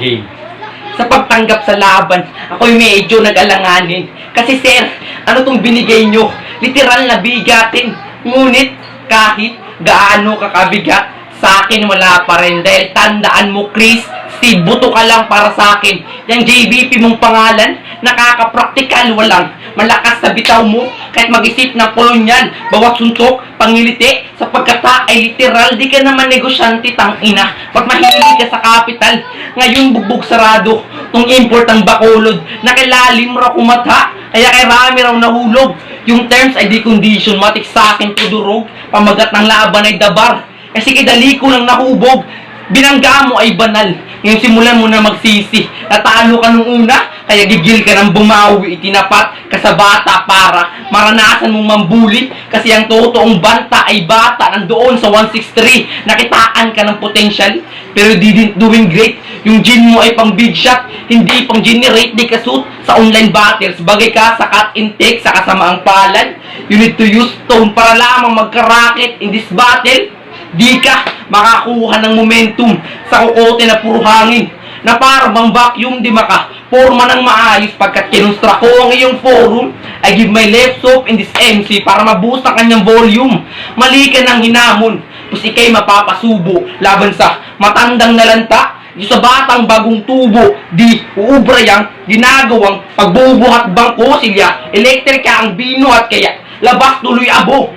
game. Sa pagtanggap sa laban, ako'y medyo nag-alanganin. Kasi sir, ano tong binigay nyo? Literal na bigatin. Ngunit kahit gaano kakabigat, sa akin wala pa rin. Dahil tandaan mo Chris, Steve, buto ka lang para sa akin. Yung JBP mong pangalan, nakaka-practical, walang malakas sa bitaw mo. Kahit mag-isip ng kolonyan, bawat suntok, pangiliti, sa pagkata ay literal. Di ka naman negosyante, tangina. Pag mahilig ka sa capital, ngayon bugbog sarado. Tong import ang Bacolod, nakilalim raw kumata, kaya kay rami raw nahulog. Yung terms ay di condition, matik sa akin tudurog. Pamagat ng laban ay dabar, kasi kidali ko lang nahubog. Binangga mo ay banal, ngayon simulan mo na magsisi. Natalo ka nung una, kaya gigil ka ng bumawi. Itinapat ka sa bata para maranasan mong mambuli. Kasi ang totoong banta ay bata nandoon sa 163. Nakitaan ka ng potential, pero didn't doing great. Yung gin mo ay pang big shot, hindi pang generate. Di ka suit sa online battles. Bagay ka sa cut intake, sa kasamaang palad. You need to use tone para lamang magka-racket in this battle. Di ka makakuha ng momentum sa kukote na puro hangin, na parang bang vacuum. Di maka-forma ng maayos pagkat kinustra ko ang iyong forum. I give my left soap in this MC para maboost ang kanyang volume. Mali ka ng hinamon, pus ikay mapapasubo laban sa matandang nalanta. Di sa batang bagong tubo, di uubra yang ginagawang pagbubuhat bangko silya. Elektrika ang bino at kaya labas tuloy abo.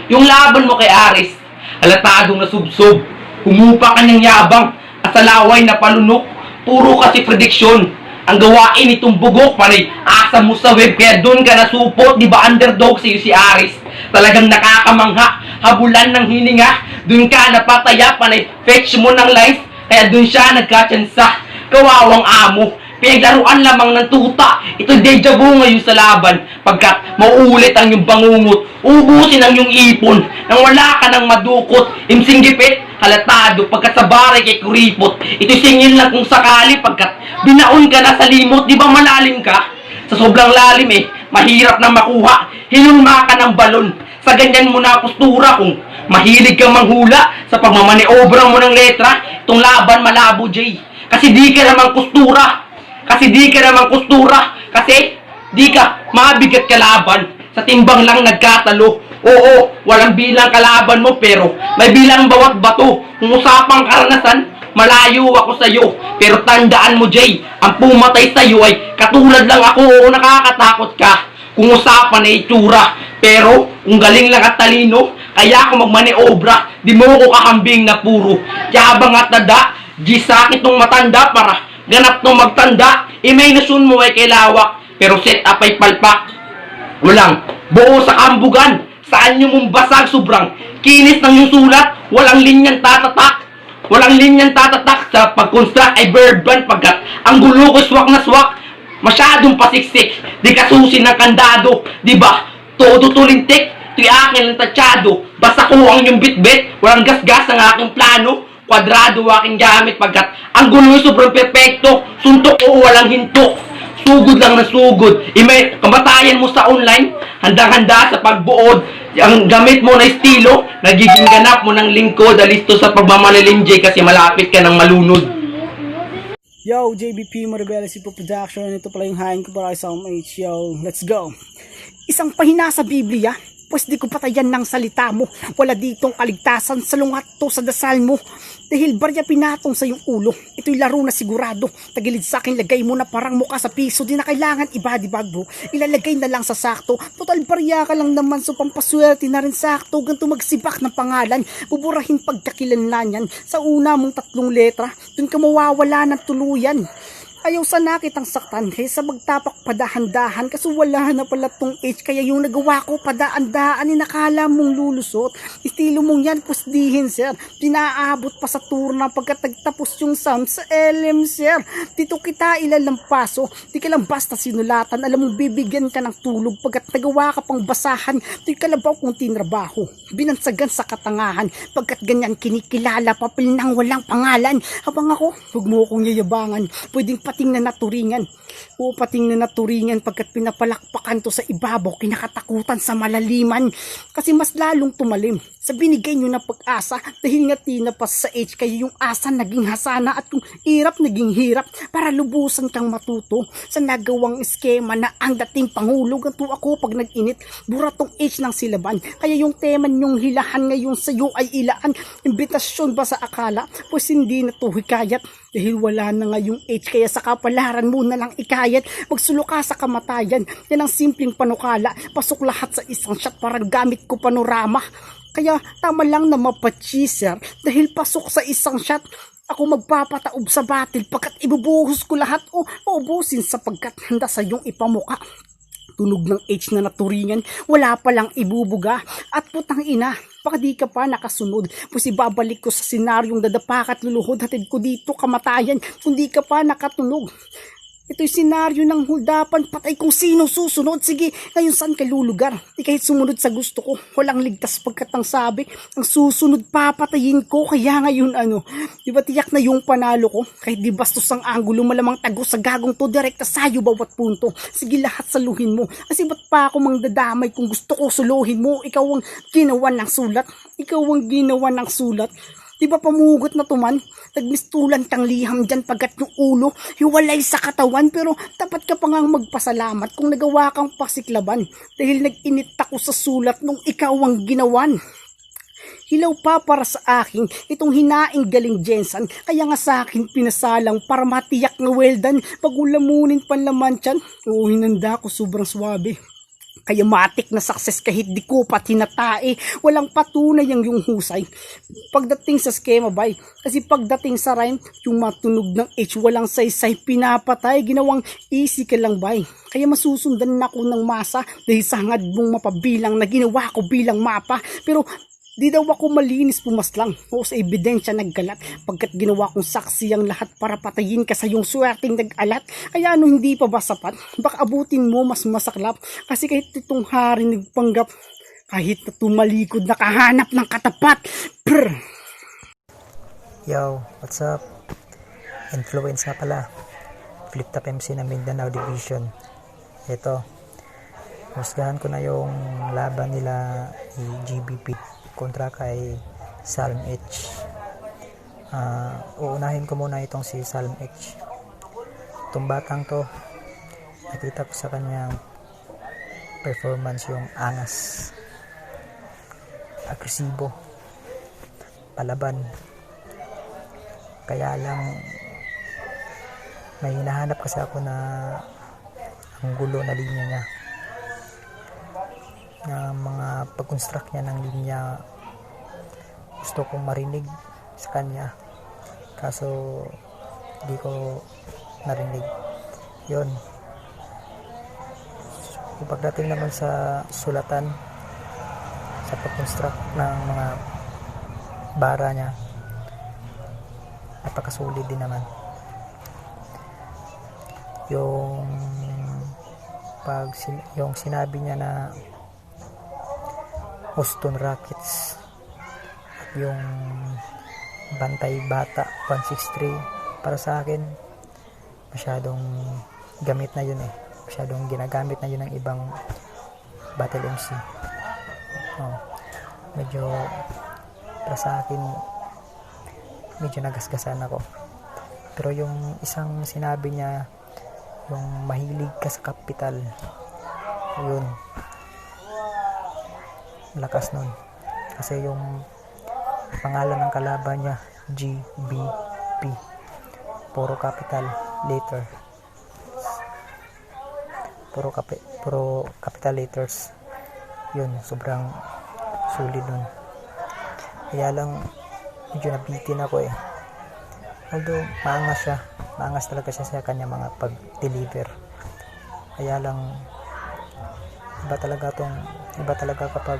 Yung laban mo kay Aris, halatadong nasubsob, humupa ka ng yabang at sa laway na palunok. Puro kasi prediksyon ang gawain itong bugok, panay asa mo sa web, kaya doon ka nasupot. Di ba underdog sa'yo si Aris? Talagang nakakamangha, habulan ng hininga. Doon ka napataya, panay fetch mo ng life, kaya doon siya nagkatsansa. Kawawang amo, pinaglaruan lamang ng tuta. Ito deja vu ngayon sa laban, pagkat mauulit ang iyong bangungot. Ubusin ang iyong ipon nang wala ka ng madukot. Imsing gipit, halatado pagkat sa bare kay kuripot. Ito singin lang kung sakali, pagkat binaon ka na sa limot. Di ba malalim ka? Sa sobrang lalim mahirap na makuha. Hinulma ka ng balon. Sa ganyan mo na postura, kung mahilig kang manghula sa pagmamaniobra mo ng letra, itong laban malabo, Jay. Kasi di ka naman kustura. Kasi di ka mabigat kalaban. Sa timbang lang nagkatalo. Oo, walang bilang kalaban mo, pero may bilang bawat bato. Kung usapang karanasan, malayo ako sa'yo. Pero tandaan mo, Jay, ang pumatay sa'yo ay katulad lang ako. Oo, nakakatakot ka kung usapan ay itsura. Pero kung galing lang at talino, kaya ako magmaniobra. Di mo ko kakambing na puro yabang at tada. Di sakit nung matanda para ganap nung magtanda. Imaynasyon mo ay kilawak, pero set up ay palpak. Walang buo sa kambugan. Saan nyo mong basag, sobrang kinis ng yung sulat. Walang linyang tatatak. Sa pag-construct ay verban, pagkat ang gulo ko swak na swak. Masyadong pasiksik, di kasusin ng kandado. Diba? Todo tulintik, tuy akin ang tatsado. Basta ko ang yung bitbit, walang gasgas ang aking plano. Kwadrado aking gamit, pagkat ang gulo sobrang perfecto. Suntok o walang hintok, sugod lang na sugod. May kamatayan mo sa online, handang-handa sa pagbuod. Ang gamit mo na estilo, nagiging ganap mo ng lingkod. Alisto sa pagmamalalim, Jay, kasi malapit ka ng malunod. Yo, JBP Maribela Sipo Production. Ito pala yung hain ko para sa MH. Yo, let's go. Isang pahina sa Biblia, pues di ko patayan ng salita mo. Wala ditong kaligtasan, salungat to sa dasal mo. Dahil barya pinatong sa iyong ulo, ito'y laro na sigurado. Tagilid sa akin, lagay mo na parang mukha sa piso. Di na kailangan ibadibag bro, ilalagay na lang sa sakto. Total barya ka lang naman, so pampaswerte na rin sakto. Ganito magsibak ng pangalan, buburahin pagkakilanlan yan. Sa una mong 3 letra, dun ka mawawala ng tuluyan. Ayaw sana kitang saktan kaysa magtapak padahan-dahan, kasi wala na pala tong H. Kaya yung nagawa ko padaan-daan, nakala mong lulusot. Estilo mong yan, pusdihin sir. Pinaabot pa sa turna pagkat nagtapos yung sum sa LM sir. Dito kita ilalampaso, di ka lang basta sinulatan. Alam mong bibigyan ka ng tulog pagkat nagawa ka pang basahan. Di kalabaw kung tinrabaho, binansagan sa katangahan. Pagkat ganyan kinikilala, papel nang walang pangalan. Habang ako, huwag mo akong yayabangan. Pwedeng pating na naturingan. O pating na naturingan pagkat pinapalakpakan to sa ibabaw, kinakatakutan sa malaliman. Kasi mas lalong tumalim sa binigay nyo na pag-asa dahil nga tinapas sa age kayo yung asa naging hasana at yung hirap naging hirap para lubusan kang matuto sa nagawang eskema na ang dating Pangulo. Ganto ako pag nag-init, buratong age ng silaban. Kaya yung tema nyong hilahan ngayon sa'yo ay ilaan. Imbitasyon ba sa akala? Pues hindi na to hikayat dahil wala na nga yung age, kaya sa kapalaran mo na lang ikayat. Magsulo ka sa kamatayan, yan ang simpleng panukala. Pasok lahat sa isang shot, parang gamit ko panorama. Kaya tama lang na mapachiser dahil pasok sa isang shot. Ako magpapataob sa batil pagkat ibubuhos ko lahat o maubusin sapagkat handa sa iyong ipamuka. Tunog ng H na naturingan, wala palang ibubuga. At putang ina, baka di ka pa nakasunod. Pues ibabalik ko sa senaryong dadapakat luluhod, hatid ko dito kamatayan kung di ka pa nakatunog. Ito'y senaryo ng huldapan, patay kung sino susunod. Sige, ngayon saan ka lulugar? Di kahit sumunod sa gusto ko, walang ligtas pagkat ang sabi, ang susunod papatayin ko. Kaya ngayon di ba tiyak na yung panalo ko? Kahit di bastos ang angulo, malamang tago sa gagong to, direkta sa'yo bawat punto. Sige, lahat saluhin mo. Kasi ba't pa ako mangdadamay kung gusto ko suluhin mo? Ikaw ang ginawa ng sulat. Ikaw ang ginawa ng sulat. Di ba pamugot na tuman? Nagmistulan kang liham dyan pagkat yung ulo hiwalay sa katawan, pero dapat ka pa ngang magpasalamat kung nagawa kang pasiklaban dahil nag-init ako sa sulat nung ikaw ang ginawan. Hilaw pa para sa akin itong hinaing galing Jensen, kaya nga sa akin pinasalang para matiyak na well done. Pag ulamunin panlaman tiyan, hinanda ko sobrang swabe. Kaya matik na success kahit di ko pa tinatae. Walang patunay ang yung husay pagdating sa schema bay. Kasi pagdating sa rhyme, yung matunog ng H walang saysay pinapatay. Ginawang easy ka lang bay. Kaya masusundan ako ng masa dahil sa hangad mong mapabilang na ginawa ko bilang mapa. Pero di daw ako malinis pumaslang o sa ebidensya naggalat pagkat ginawa kong saksi ang lahat para patayin ka sa yung swerteng nag-alat. Kaya hindi pa ba sapat? Baka abutin mo mas masaklap kasi kahit itong hari nagpanggap, kahit na tumalikod nakahanap ng katapat. Brr. Yo, what's up? Influence nga pala. Flip Top MC ng Mindanao Division. Ito, husgahan ko na yung laban nila ni GBP kontra kay Salm H. Uunahin ko muna itong si Salm H. Itong batang to, nakita ko sa kanyang performance yung angas, agresibo, palaban. Kaya lang may hinahanap kasi ako na ang gulo na linya niya, na mga pag-construct niya ng linya. Gusto kong marinig sa kanya kaso di ko narinig yun. Pagdating naman sa sulatan, sa pag-construct ng mga bara niya, napakasulit din naman. Yung sinabi niya na Houston Rockets at yung Bantay Bata 163, para sa akin masyadong gamit na yun masyadong ginagamit na yun ng ibang battle MC. Medyo para sa akin medyo nagasgasan ako. Pero yung isang sinabi niya, yung mahilig ka sa kapital, yun, lakas nun. Kasi yung pangalan ng kalaban niya, GBP, puro capital letter, puro capital letters. Yun, sobrang sulit nun. Kaya lang medyo nabitin ako although maangas talaga siya sa kanya mga pag-deliver. Kaya lang iba talaga kapag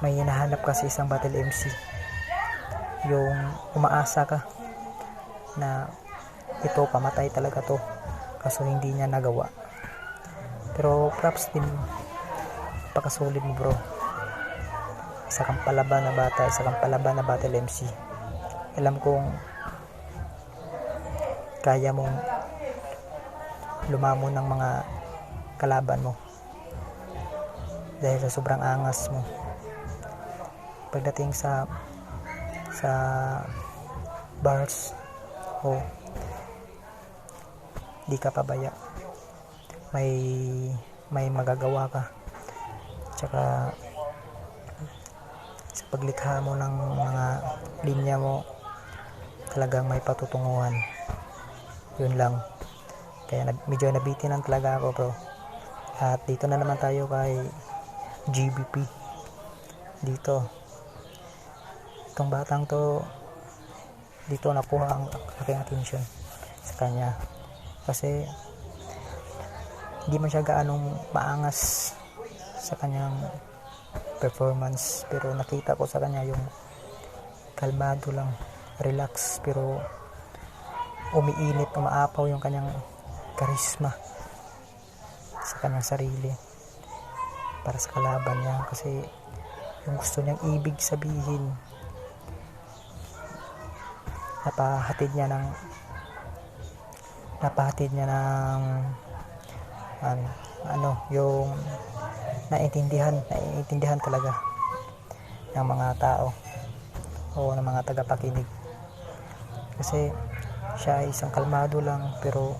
may hinahanap kasi isang battle MC, yung umaasa ka na ito pamatay talaga to kaso hindi niya nagawa. Pero props din, pakasulit mo bro, isa kang palaban na bata, isa kang palaban na battle MC. Alam kong kaya mong lumamon ng mga kalaban mo dahil sa sobrang angas mo. pagdating sa bars, o di ka pabaya, may magagawa ka. Tsaka sa paglikha mo ng mga linya mo, talagang may patutunguhan. Yun lang. Kaya medyo nabitinan talaga ako, bro. At dito na naman tayo kay GBP. Dito, itong batang to, dito nakuha ang aking attention sa kanya. Kasi hindi man siya gaanong maangas sa kanyang performance, pero nakita ko sa kanya yung kalmado lang, relax, pero umiinit, umaapaw yung kanyang karisma sa kanyang sarili para sa kalaban niya. Kasi yung gusto niyang ibig sabihin, napahatid niya ng yung naiintindihan talaga ng mga tao o ng mga tagapakinig. Kasi siya ay isang kalmado lang, pero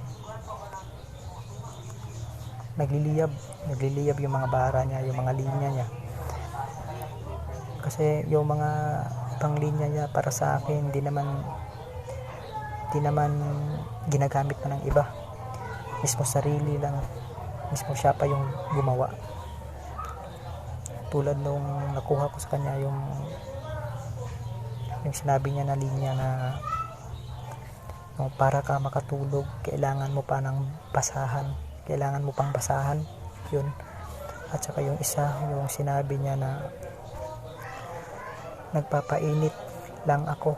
nagliliyab yung mga bara niya, yung mga linya niya. Kasi yung mga ibang linya niya, para sa akin, di naman ginagamit pa ng iba. Mismo sarili lang, mismo siya pa yung gumawa. Tulad nung nakuha ko sa kanya yung sinabi niya na linya na para ka makatulog, kailangan mo pa ng basahan, kailangan mo pang basahan, yun. At saka yung isa, yung sinabi niya na nagpapainit lang ako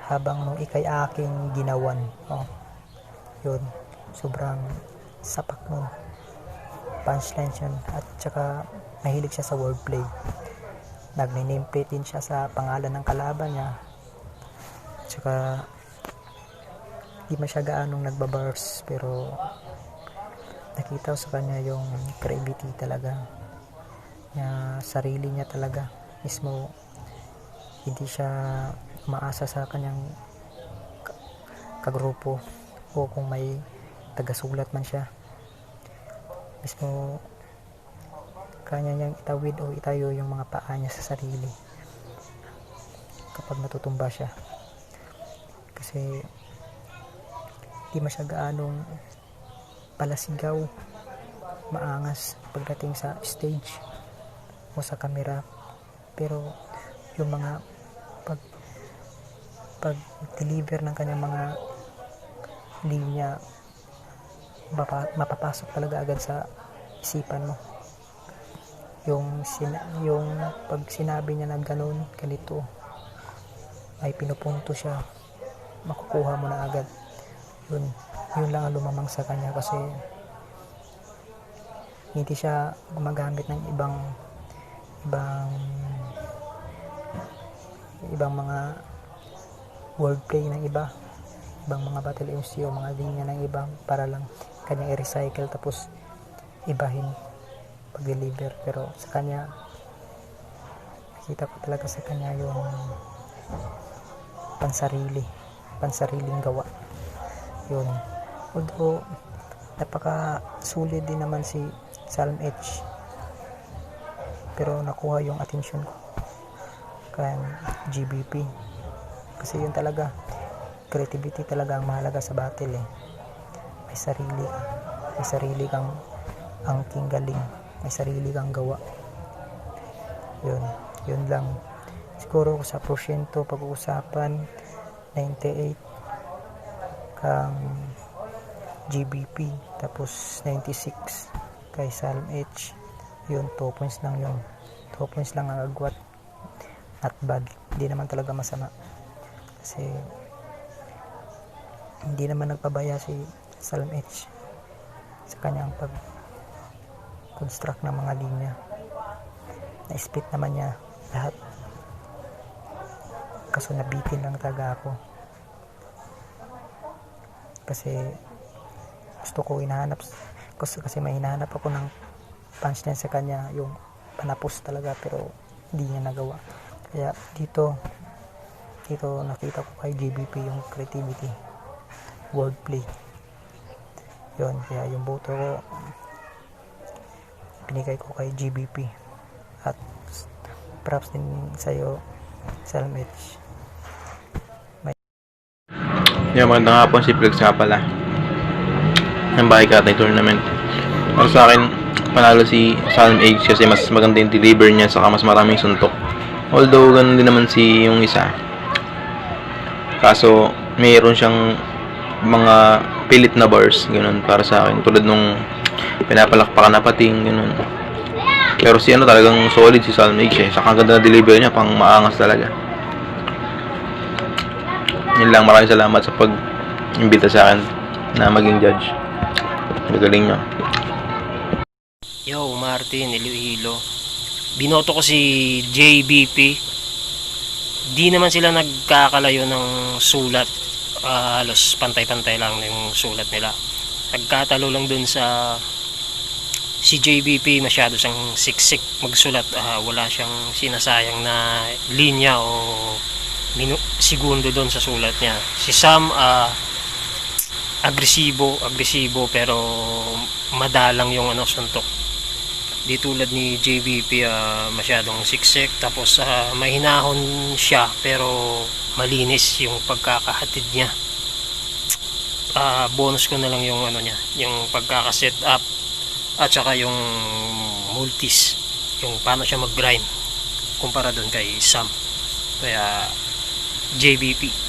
habang nung ikay aking ginawan. Yun, sobrang sapak nun, punchline yun. At saka mahilig siya sa wordplay, nagne-nameplate din siya sa pangalan ng kalaban niya. At saka di man siya gaanong nagbabars, pero nakita ko sa kanya yung creativity talaga niya, sarili niya talaga mismo. Hindi siya umaasa sa kanyang kagrupo o kung may tagasulat man siya, mismo kanya niyang itawid o itayo yung mga paa niya sa sarili kapag natutumba siya. Kasi di man siya gaanong palasigaw, maangas pagdating sa stage o sa camera, pero yung mga pag-deliver ng kanyang mga linya, mapapasok talaga agad sa isipan mo. Yung pag sinabi niya na ganun, ganito, ay pinupunto siya, makukuha mo na agad. Yun lang ang lumamang sa kanya, kasi hindi siya gumagamit ng ibang mga wordplay ng ibang mga battle MC o mga linya ng ibang para lang kanya i-recycle tapos ibahin pag-deliver. Pero sa kanya, nakita ko talaga sa kanya yung pansariling gawa. Yun. Although napaka sulit din naman si Salm H, pero nakuha yung attention ko kay GBP, kasi yun talaga, creativity talaga ang mahalaga sa battle. May sarili kang angking galing, may sarili kang gawa. Yun lang siguro. Sa porsyento pag-uusapan, 98 kang GBP, tapos 96 kay Salm H. Yun, 2 points lang yun. 2 points lang ang agwat. Not bad, hindi naman talaga masama, kasi hindi naman nagpabaya si Salm H sa kanyang pag-construct ng mga linya. Na-split naman niya lahat, kaso nabitin lang talaga ako, kasi gusto ko kasi may hinahanap ako ng punchline sa kanya, yung panapos talaga, pero hindi niya nagawa. Kaya dito nakita ko kay JBP yung creativity, wordplay. Yun, kaya yung boto ko binigay ko kay JBP. At props din sa'yo, Salmage. Yung magandang hapon, si Flex nga pala ng Bahay Katay Tournament. Para sa akin, panalo si Salm Age kasi mas maganda yung deliver niya, saka mas maraming suntok. Although ganun din naman si yung isa, kaso mayroon siyang mga pilit na bars, ganun para sa akin, tulad nung pinapalakpakan na pating, ganun. Pero si talagang solid si Salm Age saka ang ganda na deliver niya, pang maangas talaga. Yun lang, maraming salamat sa pag-imbita sa akin na maging judge. Magaling nyo. Yo, Martin, Iloilo. Binoto ko si JBP. Di naman sila nagkakalayo ng sulat. Halos pantay-pantay lang yung sulat nila. Nagkatalo lang dun sa si JBP, masyado siyang siksik magsulat. Wala siyang sinasayang na linya o segundo doon sa sulat niya. Si Sam, agresibo pero madalang yung suntok. Di tulad ni JBP, masyadong siksik, tapos mahinahon siya pero malinis yung pagkakahatid niya. Bonus ko na lang yung niya, yung pagkakaset up at saka yung multis, yung paano siya mag-grind kumpara doon kay Sam. Kaya JBP.